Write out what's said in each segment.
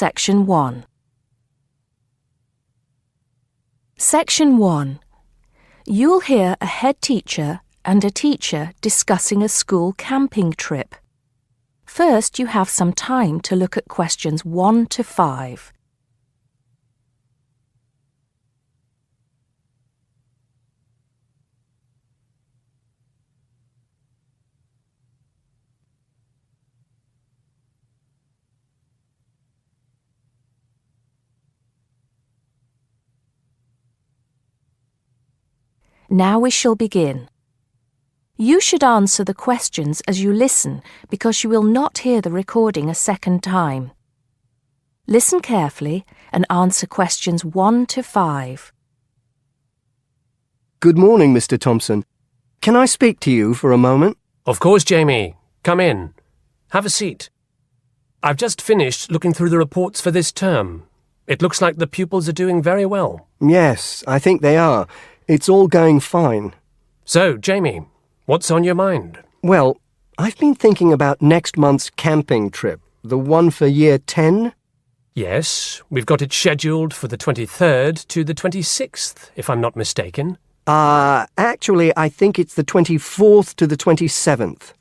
Section 1. Section 1. You'll hear a head teacher and a teacher discussing a school camping trip. First, you have some time to look at questions 1 to 5. Now we shall begin. You should answer the questions as you listen because you will not hear the recording a second time. Listen carefully and answer questions 1 to 5. Good morning, Mr. Thompson. Can I speak to you for a moment? Of course, Jamie. Come in. Have a seat. I've just finished looking through the reports for this term. It looks like the pupils are doing very well. Yes, I think they are. It's all going fine. So, Jamie, what's on your mind? Well, I've been thinking about next month's camping trip, the one for Year 10. Yes, we've got it scheduled for the 23rd to the 26th, if I'm not mistaken. Actually, I think it's the 24th to the 27th.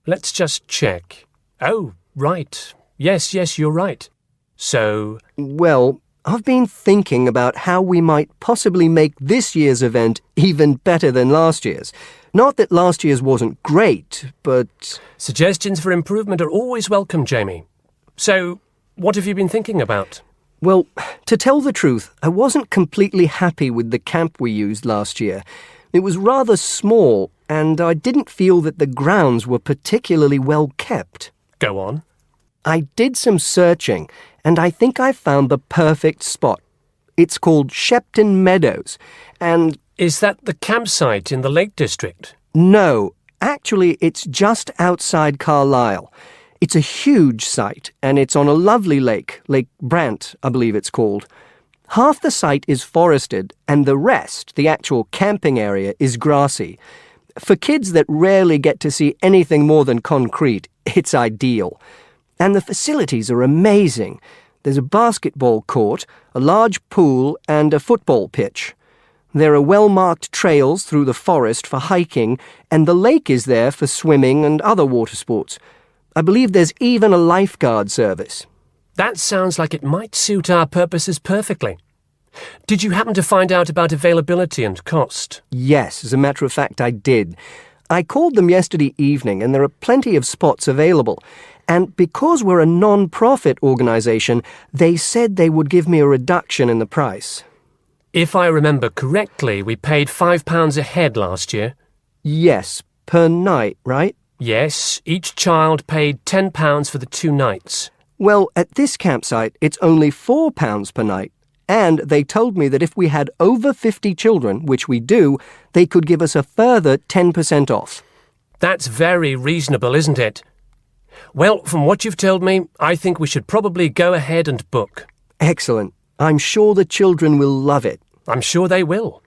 Let's just check. Oh, right. Yes, you're right. So... Well, I've been thinking about how we might possibly make this year's event even better than last year's. Not that last year's wasn't great, but... Suggestions for improvement are always welcome, Jamie. So, what have you been thinking about? Well, to tell the truth, I wasn't completely happy with the camp we used last year. It was rather small, and I didn't feel that the grounds were particularly well kept. Go on. I did some searching, and I think I found the perfect spot. It's called Shepton Meadows, and... Is that the campsite in the Lake District? No, actually it's just outside Carlisle. It's a huge site, and it's on a lovely lake, Lake Brant, I believe it's called. Half the site is forested, and the rest, the actual camping area, is grassy. For kids that rarely get to see anything more than concrete, it's ideal. And the facilities are amazing. There's a basketball court, a large pool, and a football pitch. There are well-marked trails through the forest for hiking, and the lake is there for swimming and other water sports. I believe there's even a lifeguard service. That sounds like it might suit our purposes perfectly. Did you happen to find out about availability and cost? Yes, as a matter of fact, I did. I called them yesterday evening, and there are plenty of spots available. And because we're a non-profit organisation, they said they would give me a reduction in the price. If I remember correctly, we paid £5 a head last year. Yes, per night, right? Yes, each child paid £10 for the 2 nights. Well, at this campsite, it's only £4 per night. And they told me that if we had over 50 children, which we do, they could give us a further 10% off. That's very reasonable, isn't it? Well, from what you've told me, I think we should probably go ahead and book. Excellent. I'm sure the children will love it. I'm sure they will.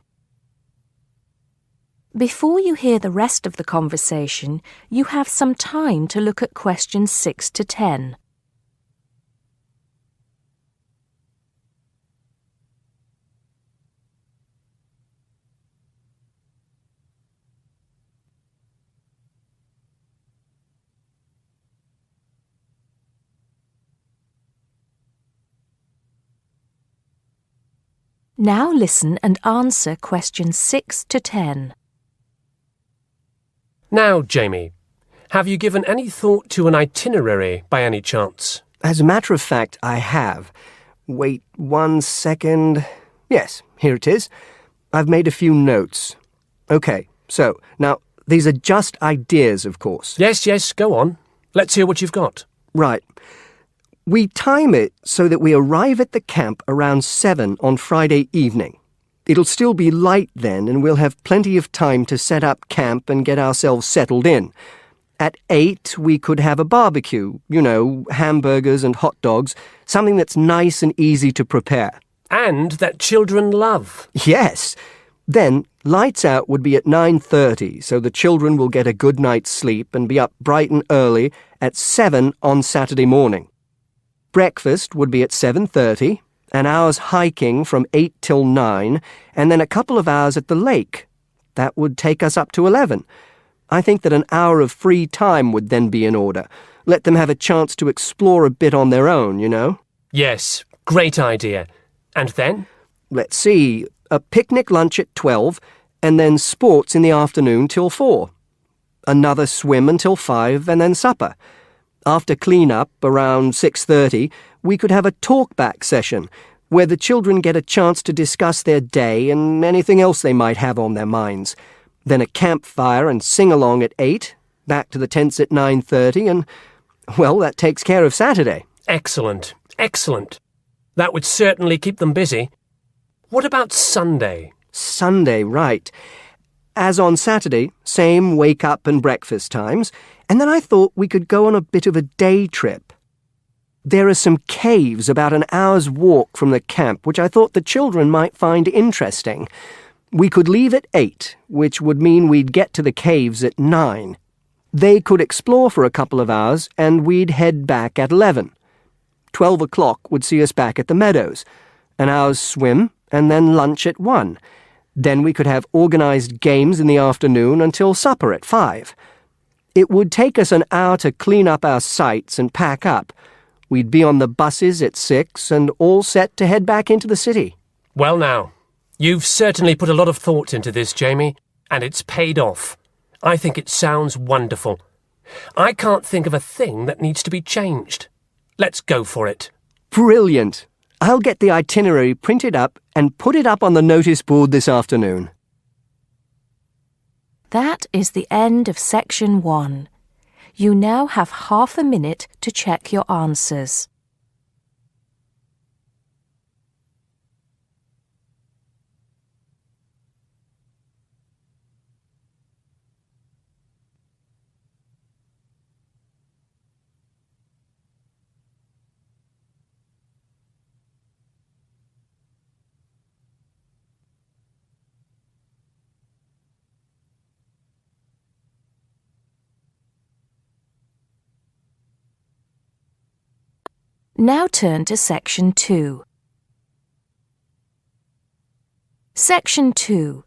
Before you hear the rest of the conversation, you have some time to look at questions 6 to 10. Now listen and answer questions 6 to 10. Now, Jamie, have you given any thought to an itinerary by any chance? As a matter of fact, I have. Wait 1 second. Yes, here it is. I've made a few notes. Okay, so, now, these are just ideas, of course. Yes, go on. Let's hear what you've got. Right. We time it so that we arrive at the camp around 7 on Friday evening. It'll still be light then, and we'll have plenty of time to set up camp and get ourselves settled in. At 8, we could have a barbecue, hamburgers and hot dogs, something that's nice and easy to prepare. And that children love. Yes. Then, lights out would be at 9:30, so the children will get a good night's sleep and be up bright and early at 7 on Saturday morning. Breakfast would be at 7:30, an hour's hiking from 8 till 9, and then a couple of hours at the lake. That would take us up to 11. I think that an hour of free time would then be in order. Let them have a chance to explore a bit on their own, you know? Yes, great idea. And then? Let's see, a picnic lunch at 12, and then sports in the afternoon till 4. Another swim until 5, and then supper. After clean-up, around 6:30, we could have a talk-back session, where the children get a chance to discuss their day and anything else they might have on their minds. Then a campfire and sing-along at 8, back to the tents at 9:30, and, well, that takes care of Saturday. Excellent, excellent. That would certainly keep them busy. What about Sunday? Sunday, right. As on Saturday, same wake-up and breakfast times, and then I thought we could go on a bit of a day trip. There are some caves about an hour's walk from the camp which I thought the children might find interesting. We could leave at 8, which would mean we'd get to the caves at 9. They could explore for a couple of hours, and we'd head back at 11. 12 o'clock would see us back at the meadows. An hour's swim, and then lunch at 1. Then we could have organized games in the afternoon until supper at 5. It would take us an hour to clean up our sites and pack up. We'd be on the buses at 6 and all set to head back into the city. Well now, you've certainly put a lot of thought into this, Jamie, and it's paid off. I think it sounds wonderful. I can't think of a thing that needs to be changed. Let's go for it. Brilliant. I'll get the itinerary printed up and put it up on the notice board this afternoon. That is the end of section 1. You now have half a minute to check your answers. Now turn to Section 2. Section 2.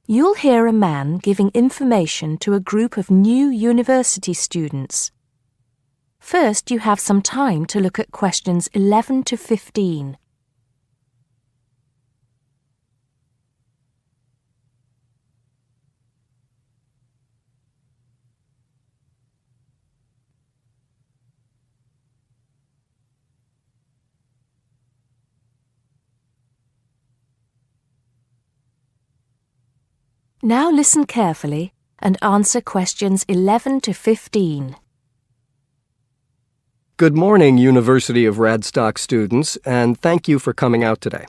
You'll hear a man giving information to a group of new university students. First, you have some time to look at questions 11 to 15. Now listen carefully and answer questions 11 to 15. Good morning, University of Radstock students, and thank you for coming out today.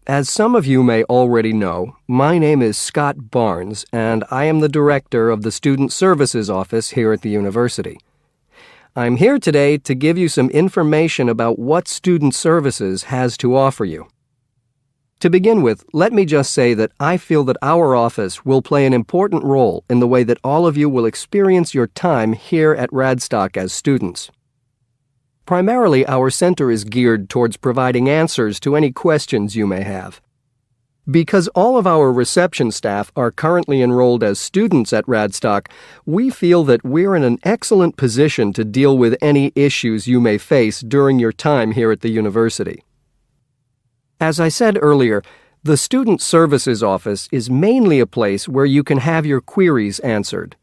As some of you may already know, my name is Scott Barnes, and I am the director of the Student Services Office here at the university. I'm here today to give you some information about what Student Services has to offer you. To begin with, let me just say that I feel that our office will play an important role in the way that all of you will experience your time here at Radstock as students. Primarily, our center is geared towards providing answers to any questions you may have. Because all of our reception staff are currently enrolled as students at Radstock, we feel that we're in an excellent position to deal with any issues you may face during your time here at the university. As I said earlier, the Student Services Office is mainly a place where you can have your queries answered.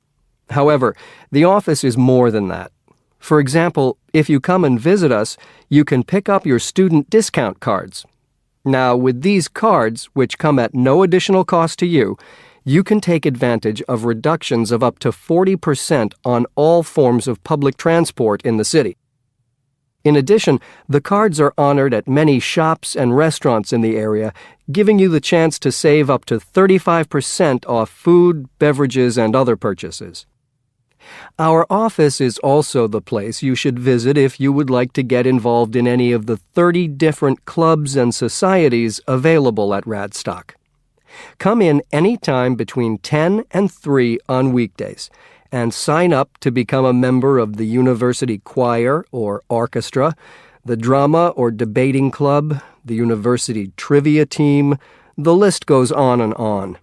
However, the office is more than that. For example, if you come and visit us, you can pick up your student discount cards. Now, with these cards, which come at no additional cost to you, you can take advantage of reductions of up to 40% on all forms of public transport in the city. In addition, the cards are honored at many shops and restaurants in the area, giving you the chance to save up to 35% off food, beverages, and other purchases. Our office is also the place you should visit if you would like to get involved in any of the 30 different clubs and societies available at Radstock. Come in any time between 10 and 3 on weekdays, and sign up to become a member of the university choir or orchestra, the drama or debating club, the university trivia team, the list goes on and on.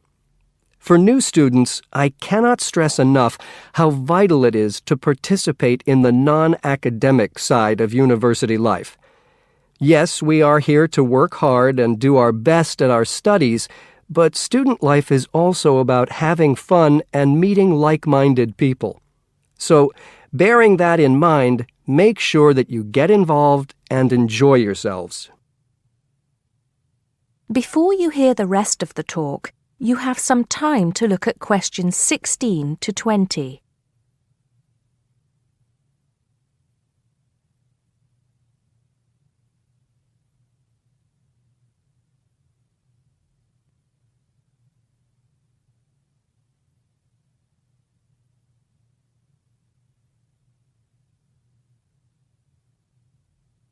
For new students, I cannot stress enough how vital it is to participate in the non-academic side of university life. Yes, we are here to work hard and do our best at our studies, but student life is also about having fun and meeting like-minded people. So, bearing that in mind, make sure that you get involved and enjoy yourselves. Before you hear the rest of the talk, you have some time to look at questions 16 to 20.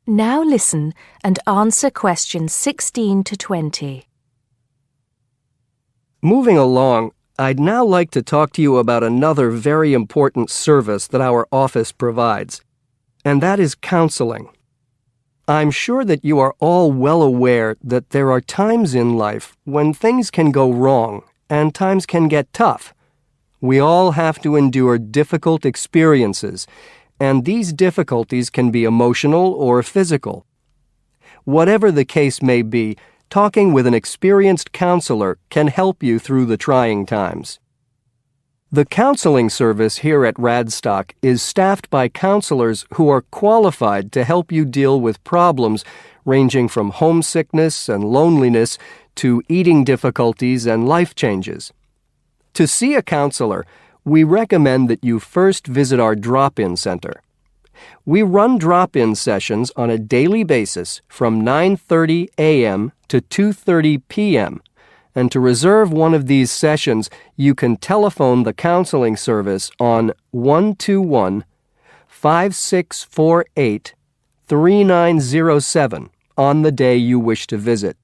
Now listen and answer questions 16 to 20. Moving along, I'd now like to talk to you about another very important service that our office provides, and that is counseling. I'm sure that you are all well aware that there are times in life when things can go wrong and times can get tough. We all have to endure difficult experiences, and these difficulties can be emotional or physical. Whatever the case may be, talking with an experienced counselor can help you through the trying times. The counseling service here at Radstock is staffed by counselors who are qualified to help you deal with problems ranging from homesickness and loneliness to eating difficulties and life changes. To see a counselor, we recommend that you first visit our drop-in center. We run drop-in sessions on a daily basis from 9:30 a.m. to 2:30 p.m., and to reserve one of these sessions, you can telephone the counseling service on 121-5648-3907 on the day you wish to visit.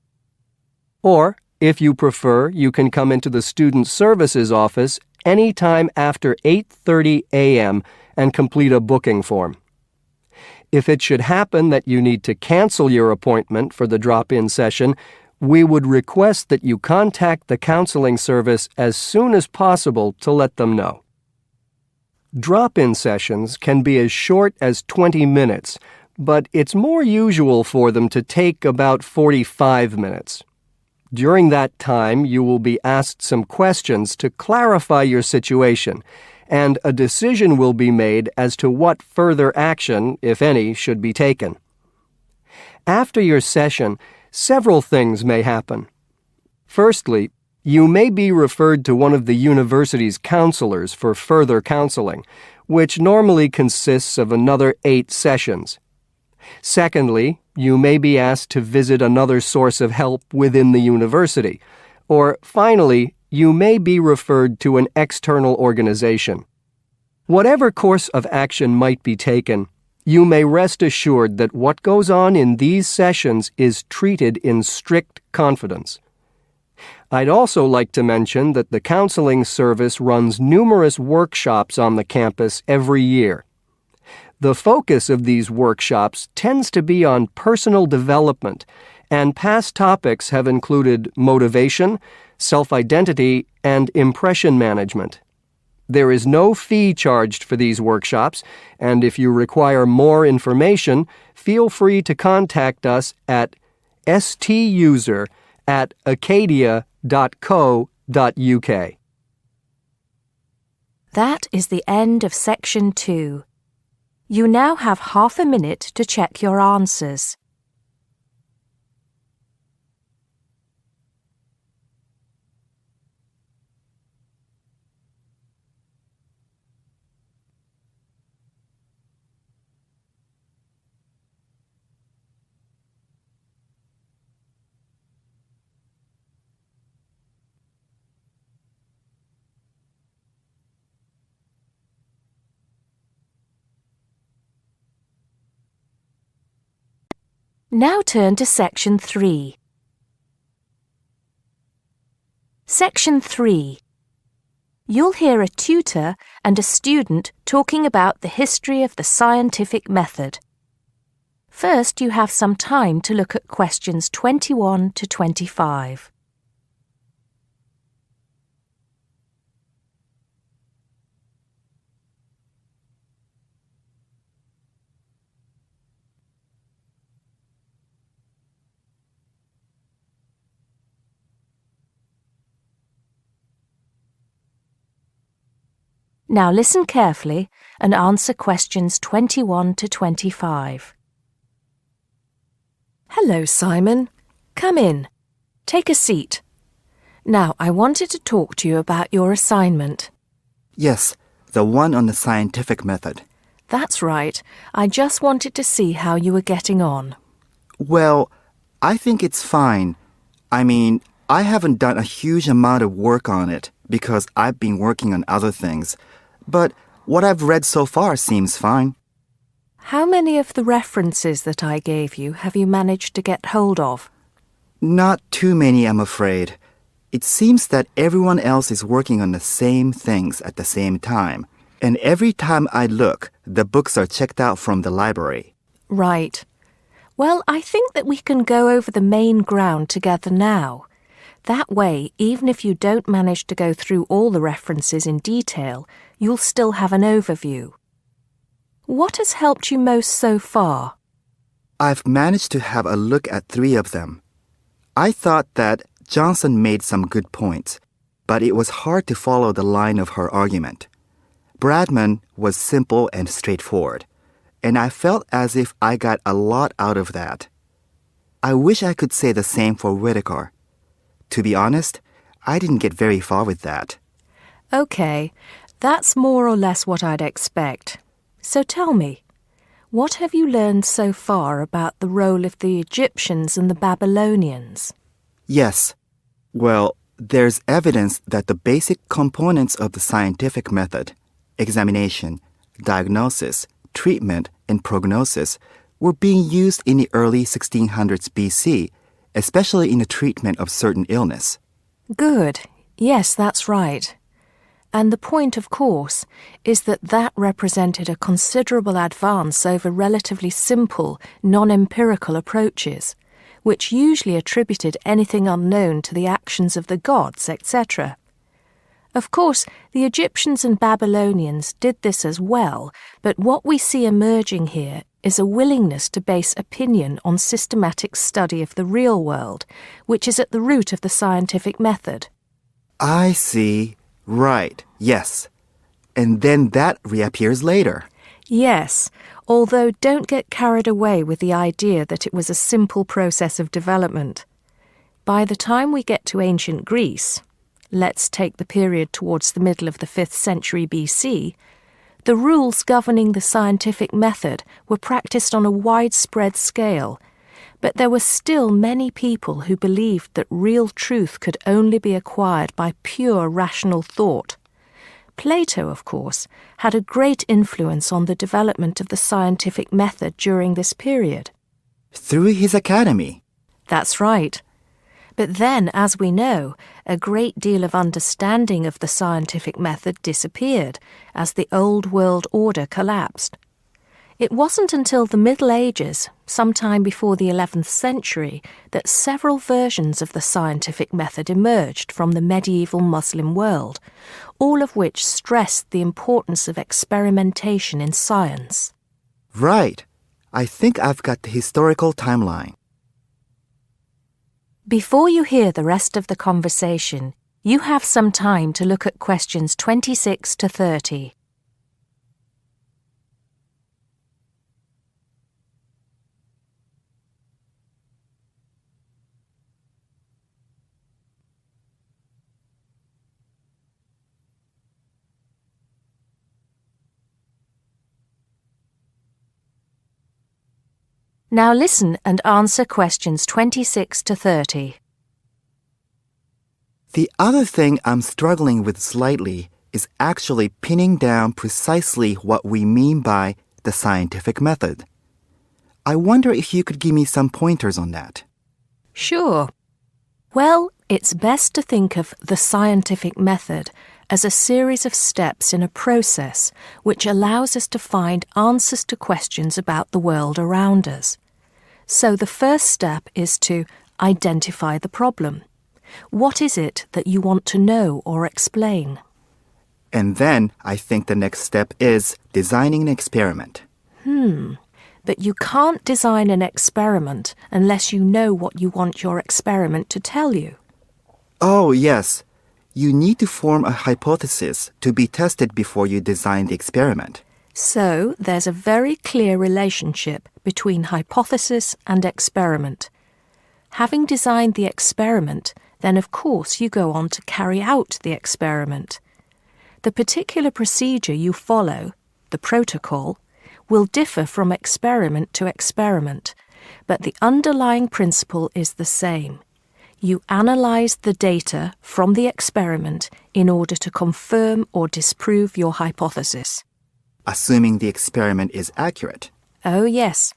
Or, if you prefer, you can come into the Student Services office anytime after 8:30 a.m. and complete a booking form. If it should happen that you need to cancel your appointment for the drop-in session, we would request that you contact the counseling service as soon as possible to let them know. Drop-in sessions can be as short as 20 minutes, but it's more usual for them to take about 45 minutes. During that time, you will be asked some questions to clarify your situation, and a decision will be made as to what further action, if any, should be taken. After your session, several things may happen. Firstly, you may be referred to one of the university's counselors for further counseling, which normally consists of another 8 sessions. Secondly, you may be asked to visit another source of help within the university. Or finally, you may be referred to an external organization. Whatever course of action might be taken, you may rest assured that what goes on in these sessions is treated in strict confidence. I'd also like to mention that the counseling service runs numerous workshops on the campus every year. The focus of these workshops tends to be on personal development, and past topics have included motivation, self-identity, and impression management. There is no fee charged for these workshops, and if you require more information, feel free to contact us at stuser@acadia.co.uk. That is the end of section 2. You now have half a minute to check your answers. Now turn to Section 3. Section 3. You'll hear a tutor and a student talking about the history of the scientific method. First, you have some time to look at questions 21 to 25. Now listen carefully and answer questions 21 to 25. Hello, Simon. Come in. Take a seat. Now, I wanted to talk to you about your assignment. Yes, the one on the scientific method. That's right. I just wanted to see how you were getting on. Well, I think it's fine. I mean, I haven't done a huge amount of work on it because I've been working on other things. But what I've read so far seems fine. How many of the references that I gave you have you managed to get hold of? Not too many, I'm afraid. It seems that everyone else is working on the same things at the same time. And every time I look, the books are checked out from the library. Right. Well, I think that we can go over the main ground together now. That way, even if you don't manage to go through all the references in detail, you'll still have an overview. What has helped you most so far? I've managed to have a look at 3 of them. I thought that Johnson made some good points, but it was hard to follow the line of her argument. Bradman was simple and straightforward, and I felt as if I got a lot out of that. I wish I could say the same for Whittaker. To be honest, I didn't get very far with that. Okay, that's more or less what I'd expect. So tell me, what have you learned so far about the role of the Egyptians and the Babylonians? Yes. Well, there's evidence that the basic components of the scientific method, examination, diagnosis, treatment, and prognosis, were being used in the early 1600s BC, especially in the treatment of certain illness. Good. Yes, that's right. And the point, of course, is that that represented a considerable advance over relatively simple, non-empirical approaches, which usually attributed anything unknown to the actions of the gods, etc. Of course, the Egyptians and Babylonians did this as well, but what we see emerging here is a willingness to base opinion on systematic study of the real world, which is at the root of the scientific method. I see. Right, yes. And then that reappears later. Yes, although don't get carried away with the idea that it was a simple process of development. By the time we get to ancient Greece, let's take the period towards the middle of the 5th century BC, the rules governing the scientific method were practiced on a widespread scale, but there were still many people who believed that real truth could only be acquired by pure rational thought. Plato, of course, had a great influence on the development of the scientific method during this period. Through his academy. That's right. But then, as we know, a great deal of understanding of the scientific method disappeared as the old world order collapsed. It wasn't until the Middle Ages, sometime before the 11th century, that several versions of the scientific method emerged from the medieval Muslim world, all of which stressed the importance of experimentation in science. Right. I think I've got the historical timeline. Before you hear the rest of the conversation, you have some time to look at questions 26 to 30. Now listen and answer questions 26 to 30. The other thing I'm struggling with slightly is actually pinning down precisely what we mean by the scientific method. I wonder if you could give me some pointers on that. Sure. Well, it's best to think of the scientific method as a series of steps in a process which allows us to find answers to questions about the world around us. So the first step is to identify the problem. What is it that you want to know or explain? And then I think the next step is designing an experiment. But you can't design an experiment unless you know what you want your experiment to tell you. Oh, yes. You need to form a hypothesis to be tested before you design the experiment. So there's a very clear relationship between hypothesis and experiment. Having designed the experiment, then of course you go on to carry out the experiment. The particular procedure you follow, the protocol, will differ from experiment to experiment, but the underlying principle is the same. You analyze the data from the experiment in order to confirm or disprove your hypothesis. Assuming the experiment is accurate. Oh yes,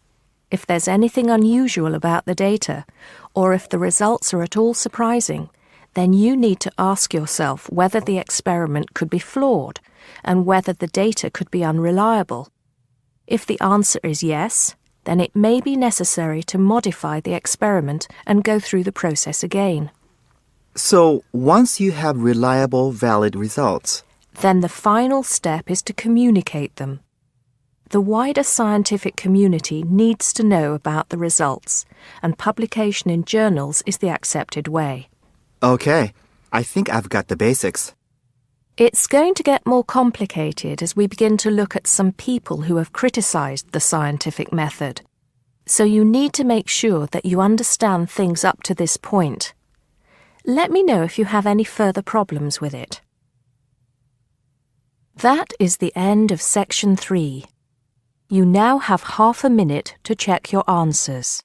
if there's anything unusual about the data, or if the results are at all surprising, then you need to ask yourself whether the experiment could be flawed and whether the data could be unreliable. If the answer is yes, then it may be necessary to modify the experiment and go through the process again. So, once you have reliable, valid results, Then the final step is to communicate them. The wider scientific community needs to know about the results, and publication in journals is the accepted way. okay, I think I've got the basics. It's going to get more complicated as we begin to look at some people who have criticized the scientific method. So you need to make sure that you understand things up to this point. Let me know if you have any further problems with it. That is the end of section 3. You now have half a minute to check your answers.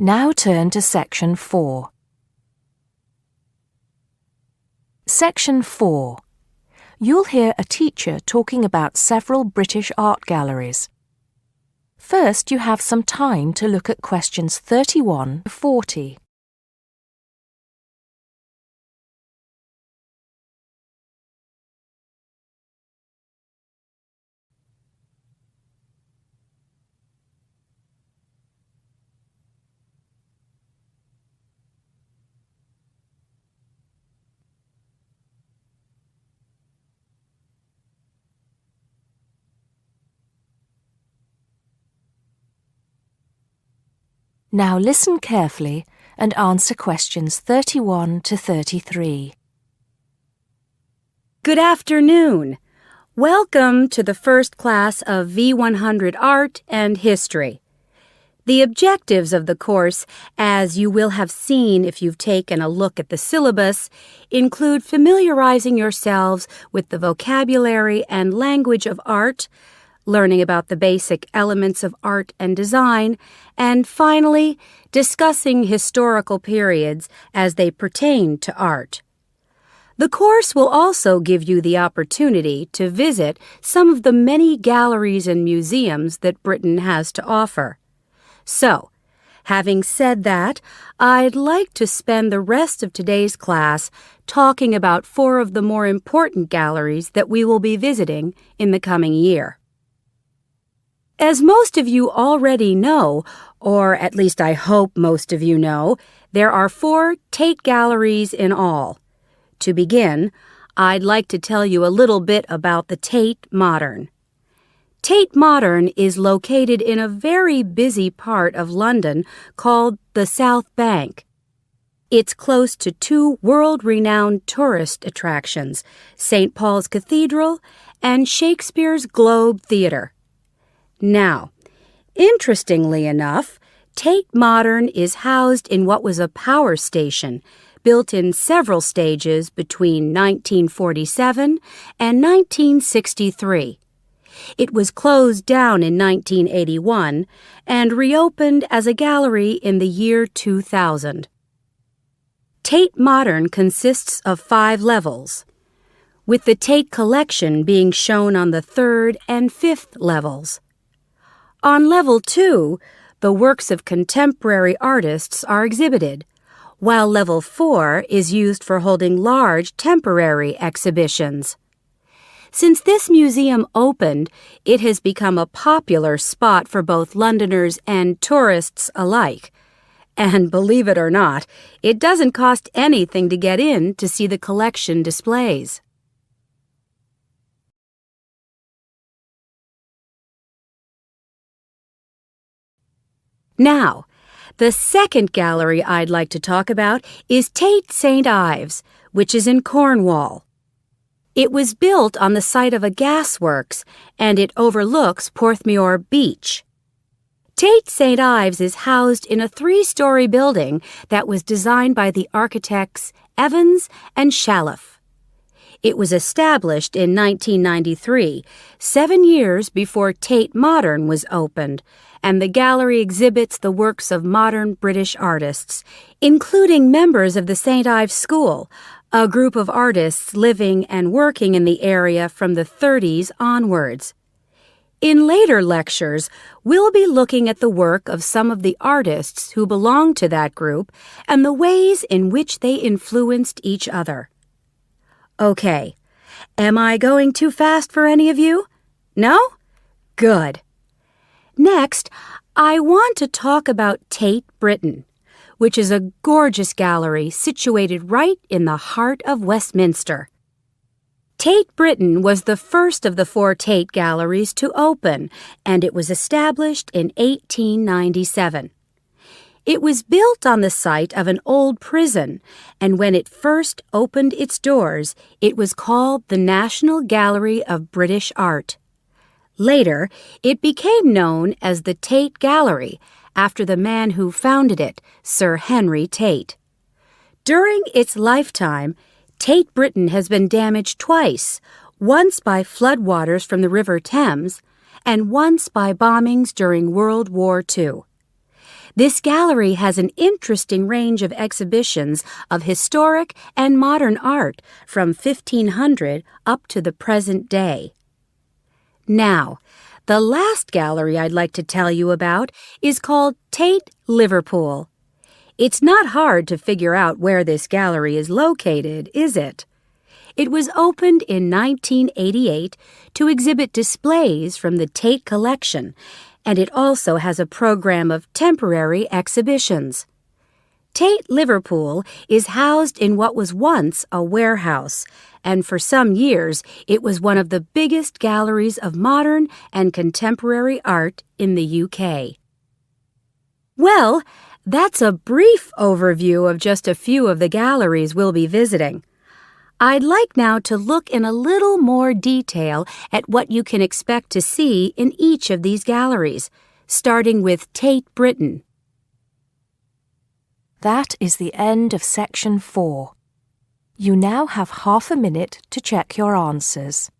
Now turn to section 4. Section 4. You'll hear a teacher talking about several British art galleries. First, you have some time to look at questions 31 to 40. Now listen carefully and answer questions 31 to 33. Good afternoon. Welcome to the first class of V100 Art and History. The objectives of the course, as you will have seen if you've taken a look at the syllabus, include familiarizing yourselves with the vocabulary and language of art, learning about the basic elements of art and design, and finally, discussing historical periods as they pertain to art. The course will also give you the opportunity to visit some of the many galleries and museums that Britain has to offer. So, having said that, I'd like to spend the rest of today's class talking about 4 of the more important galleries that we will be visiting in the coming year. As most of you already know, or at least I hope most of you know, there are 4 Tate galleries in all. To begin, I'd like to tell you a little bit about the Tate Modern. Tate Modern is located in a very busy part of London called the South Bank. It's close to 2 world-renowned tourist attractions, St. Paul's Cathedral and Shakespeare's Globe Theatre. Now, interestingly enough, Tate Modern is housed in what was a power station, built in several stages between 1947 and 1963. It was closed down in 1981 and reopened as a gallery in the year 2000. Tate Modern consists of 5 levels, with the Tate Collection being shown on the 3rd and 5th levels. On level 2, the works of contemporary artists are exhibited, while level 4 is used for holding large temporary exhibitions. Since this museum opened, it has become a popular spot for both Londoners and tourists alike. And believe it or not, it doesn't cost anything to get in to see the collection displays. Now, the second gallery I'd like to talk about is Tate St. Ives, which is in Cornwall. It was built on the site of a gasworks, and it overlooks Porthmeor Beach. Tate St. Ives is housed in a 3-story building that was designed by the architects Evans and Shalliff. It was established in 1993, 7 years before Tate Modern was opened, and the gallery exhibits the works of modern British artists, including members of the St. Ives School, a group of artists living and working in the area from the 30s onwards. In later lectures, we'll be looking at the work of some of the artists who belong to that group and the ways in which they influenced each other. Okay, am I going too fast for any of you? No? Good. Next, I want to talk about Tate Britain, which is a gorgeous gallery situated right in the heart of Westminster. Tate Britain was the first of the 4 Tate galleries to open, and it was established in 1897. It was built on the site of an old prison, and when it first opened its doors, it was called the National Gallery of British Art. Later, it became known as the Tate Gallery, after the man who founded it, Sir Henry Tate. During its lifetime, Tate Britain has been damaged twice, once by floodwaters from the River Thames and once by bombings during World War II. This gallery has an interesting range of exhibitions of historic and modern art from 1500 up to the present day. Now, the last gallery I'd like to tell you about is called Tate Liverpool. It's not hard to figure out where this gallery is located, is it? It was opened in 1988 to exhibit displays from the Tate collection, and it also has a program of temporary exhibitions. Tate Liverpool is housed in what was once a warehouse, and for some years it was one of the biggest galleries of modern and contemporary art in the UK. Well, that's a brief overview of just a few of the galleries we'll be visiting. I'd like now to look in a little more detail at what you can expect to see in each of these galleries, starting with Tate Britain. That is the end of section 4. You now have half a minute to check your answers.